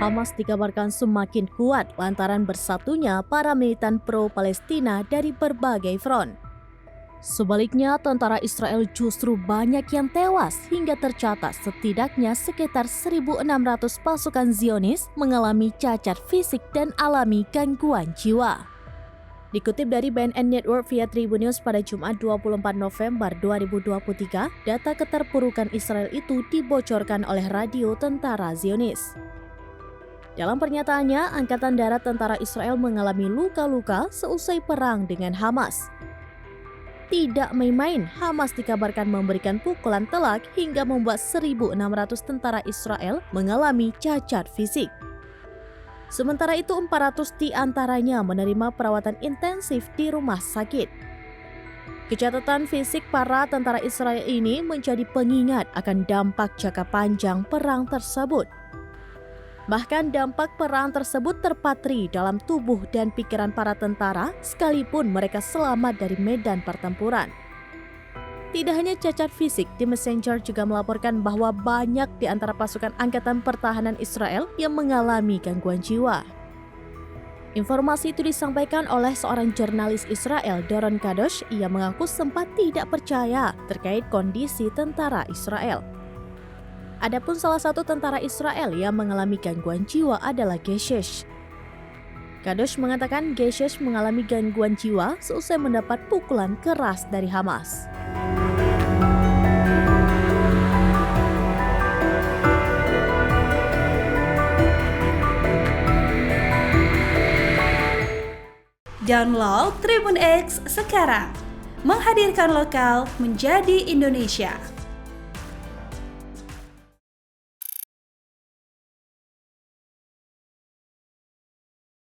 Hamas dikabarkan semakin kuat lantaran bersatunya para militan pro-Palestina dari berbagai front. Sebaliknya, tentara Israel justru banyak yang tewas hingga tercatat setidaknya sekitar 1.600 pasukan Zionis mengalami cacat fisik dan alami gangguan jiwa. Dikutip dari BNN Network via Tribun News pada Jumat 24 November 2023, data keterpurukan Israel itu dibocorkan oleh radio tentara Zionis. Dalam pernyataannya, Angkatan Darat Tentara Israel mengalami luka-luka seusai perang dengan Hamas. Tidak main-main, Hamas dikabarkan memberikan pukulan telak hingga membuat 1.600 tentara Israel mengalami cacat fisik. Sementara itu 400 di antaranya menerima perawatan intensif di rumah sakit. Kecacatan fisik para tentara Israel ini menjadi pengingat akan dampak jangka panjang perang tersebut. Bahkan dampak perang tersebut terpatri dalam tubuh dan pikiran para tentara sekalipun mereka selamat dari medan pertempuran. Tidak hanya cacat fisik, The Messenger juga melaporkan bahwa banyak di antara pasukan Angkatan Pertahanan Israel yang mengalami gangguan jiwa. Informasi itu disampaikan oleh seorang jurnalis Israel, Doron Kadosh. Ia mengaku sempat tidak percaya terkait kondisi tentara Israel. Adapun salah satu tentara Israel yang mengalami gangguan jiwa adalah Geshesh. Kadosh mengatakan Geshesh mengalami gangguan jiwa seusai mendapat pukulan keras dari Hamas. Download Tribun X sekarang, menghadirkan lokal menjadi Indonesia.